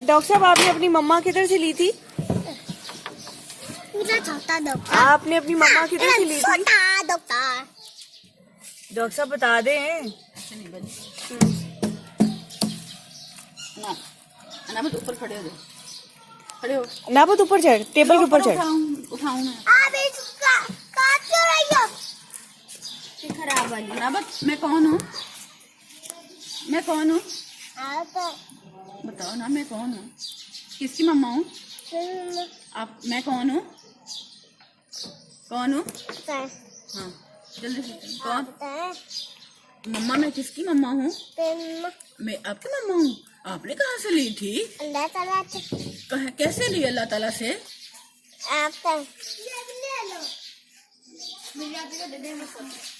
Doctor साहब, आपने अपनी मम्मा किधर से ली थी? छोटा डॉक्टर। आपने अपनी मम्मा किधर से ली थी? छोटा डॉक्टर। डॉक्टर साहब बता दें। अनाबत ऊपर खड़े हो जाओ, खड़े हो। नाबत ऊपर चढ़, टेबल के ऊपर चढ़। उठाऊं मैं। आप इसका काट क्यों रही हो? ये खराब वाली। अनाबत, मैं कौन हूँ? मैं कौन हूँ? आप बताओ ना, मैं कौन हूँ? किसकी मम्मा हूँ? आप, मैं कौन हूँ? कौन हूँ? हाँ, जल्दी से कौन? मम्मा, मैं किसकी मम्मा हूँ? मैं आपकी मम्मा हूँ। आपने कहाँ से ली थी? अल्लाह ताला से। कैसे ली अल्लाह ताला से?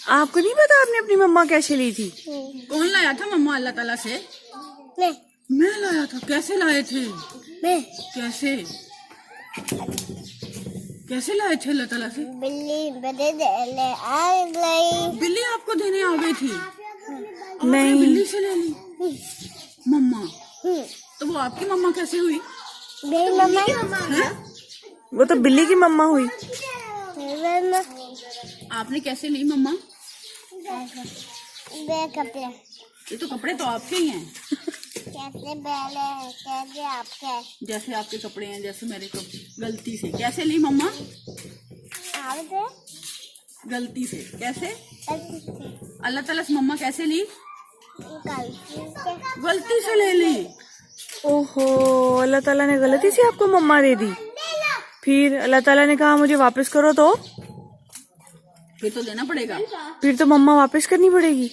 आपको नहीं पता आपने अपनी मम्मा कैसे ली थी? कौन लाया था मम्मा अल्लाह ताला से? मैं लाया था। कैसे लाए थे? मैं कैसे कैसे लाए थे अल्लाह ताला से? बिल्ली बदे ले आ गई। बिल्ली आपको देने आ गई थी? नहीं। आपने बिल्ली से ले ली मम्मा। तो वो आपकी मम्मा कैसे हुई? मेरी मम्मा हैं? वो तो बिल्ली की मम्मा हुई। आपने कैसे ली मम्मा? कपड़े ये तो कपड़े तो आपके ही हैं। कैसे पहले कैसे आपके जैसे आपके कपड़े हैं, जैसे मेरे को गलती से। कैसे ली मम्मा? आपके गलती से। कैसे? अल्लाह ताला से मम्मा कैसे ली? गलती से ले ली। ओहो, अल्लाह ताला ने गलती से आपको मम्मा दे दी। फिर अल्लाह ताला ने कहा मुझे वापस करो, तो फिर तो देना पड़ेगा। फिर तो मम्मा वापस करनी पड़ेगी।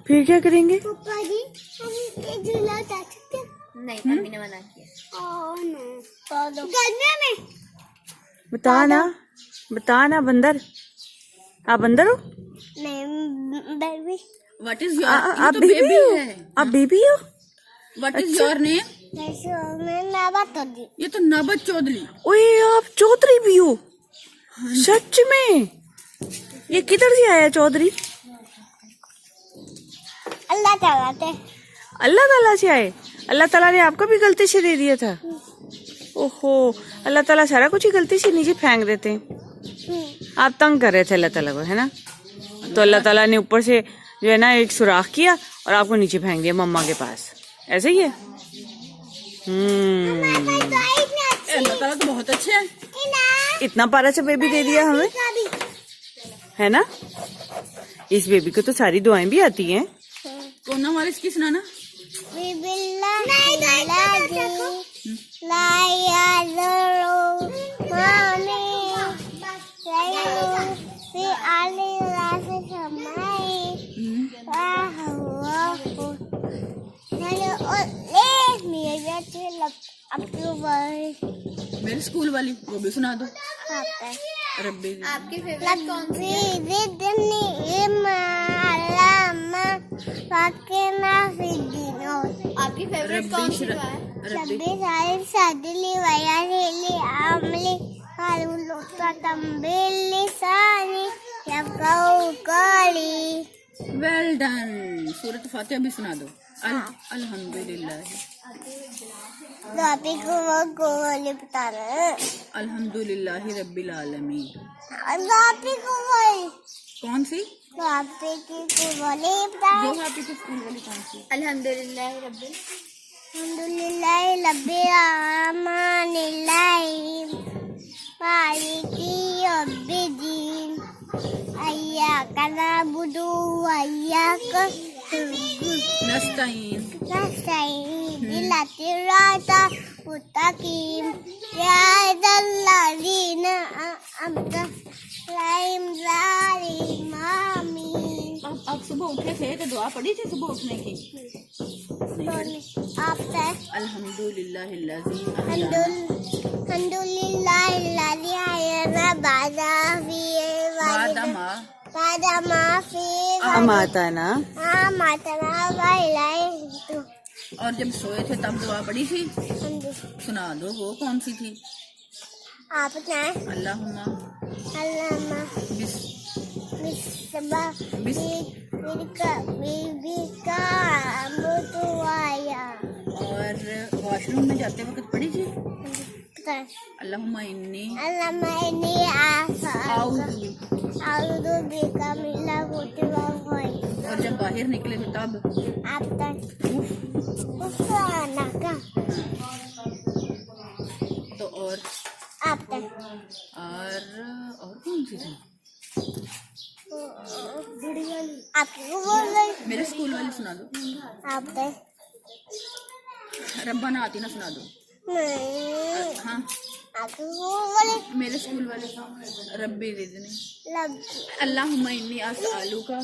फिर क्या करेंगे? पापा जी, हम ये झूला उठा सकते हैं? नहीं, मम्मी ने मना किया। गर्मी में बता ना बंदर। आप बंदर हो? नहीं बेबी। What is your? आप तो बेबी हो? है। आप बेबी हो? What is your name? मैं ना बात होगी। ये तो नबत चौधरी। ओए, आप चौधरी भी हो? सच में? ये किधर से आया चौधरी? अल्लाह ताला से। अल्लाह ताला से आए? अल्लाह ताला ने आपको भी गलती से दे दिया था? ओहो, अल्लाह ताला सारा कुछ ही गलती से नीचे फेंक देते हैं। आप तंग कर रहे थे अल्लाह ताला को, है ना? तो अल्लाह ताला ने ऊपर से जो है ना एक सुराख किया और आपको नीचे फेंक दिया मम्मा के पास। ऐसे ही है। अल्लाह ताला तो बहुत अच्छे हैं। इतना प्यारा सा बेबी दे दिया हमें, है ना? इस बेबी को तो सारी दुआएं भी आती हैं। कोरोना वायरस की सुनाना। मेरी स्कूल वाली वो भी सुना दो। रब्बी। आपकी फेवरेट कौन सी है? आपकी फेवरेट कौन सी है? रब्बी। Well done. सूरत फातिहा भी सुना दो। अल्हम्दुलिल्लाह। अल्हम्दुलिल्लाह रब्बिल आलमीन। कौन सी? जो हापी की स्कूल वाली कौन सी? अल्हम्दुलिल्लाह नस्ताइन। आप सुबह उठे थे तो दुआ पढ़ी थी सुबह उठने की? नहीं पढ़ी। अल्हम्दुलिल्लाह अमाताना। और जब सोए थे तब दुआ पढ़ी थी? सुना दो, वो कौन सी थी? आपने अल्लाहुम्मा और फिर वॉशरूम में जाते वक्त पढ़ी थी कर अल्लाहुम्मा इन्नी अल्लाह मैंने आऊज़ु, आउदू बिका मिला होते हुए और जब बाहर निकले तो तब आप तक उसका आना का तो और आप तक कौन सी थी आपको बोल रही मेरे स्कूल वाली सुना दो आप तक रब्बाना आती ना सुना दो नहीं हाँ आपको बोल रही मेरे स्कूल वाले रब्बी रिज़नी लब अल्लाहुम्मा इन्नी अस्अलुका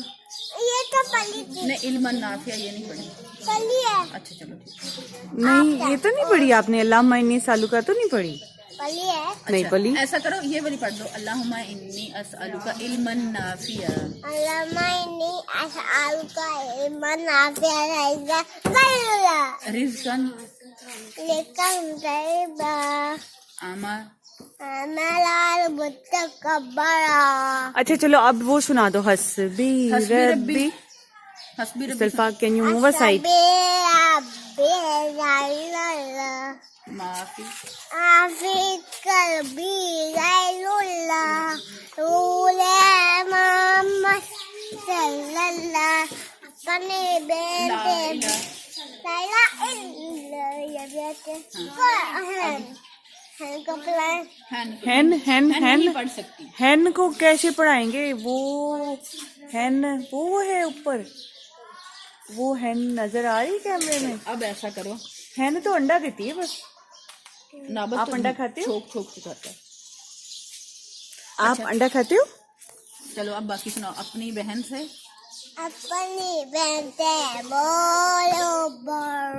ये तो पली थी ने इल्मन नाफिया, ये नहीं पढ़ी। पली है अच्छा चलो ठीक नहीं ये तो नहीं पढ़ी आपने, अल्लाह मैंने सालू का तो नहीं पढ़ी। पली है नहीं पढ़ी। ऐसा करो ये वाली पढ़ दो अल्लाहुम्मा इन्नी अस्अलुका इल्मन नाफिया। अल्लाह मैंने आलू का मन आफिया रहेगा कल्ला रिज़्क़न लेकिन गरीबा आमा मेरा बच्चा कब्बरा अच्छा चलो अब वो सुना दो, हस्बी हस्बी रब्बी। रब्बी हस्बी रब्बी सल्फा कैन यू मूव असाइड? माफी आफी कल्बी गैरुल्ला रूले मोहम्मद सल्लल्लाहु अपने ला बेटे इला लाइला ये बेटे हैं कपड़ा हैन हैन नहीं हैन पढ़ सकती। हैन को कैसे पढ़ाएंगे? वो हैन वो है ऊपर, वो हैन नजर आ रही कैमरे में? अब ऐसा करो हैन तो अंडा देती है बस। नाबत आप तो अंडा खाते हो? छोक छोक के खाता है। आप अंडा खाते हो? चलो अब बाकी सुनाओ अपनी बहन से। अपनी बेटे बोलो बोल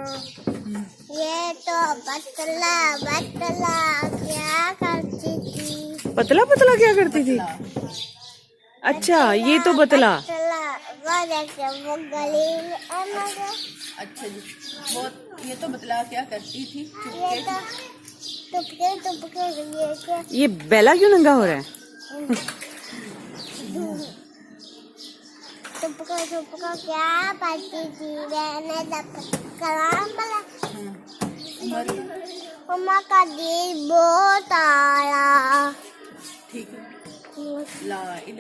ये तो बतला बतला क्या करती थी पतला पतला क्या करती थी? अच्छा ये तो बतला। बतला वो देखे वो गली में आना अच्छा जी बहुत ये तो बतला क्या करती थी ये चुपके तो टुपके ये क्या ये बेला क्यों नंगा हो रहा है? टुपका क्या पढ़ती थी मैंने कलाम बोला मम्मा का दिल बहुत आया ठीक है ला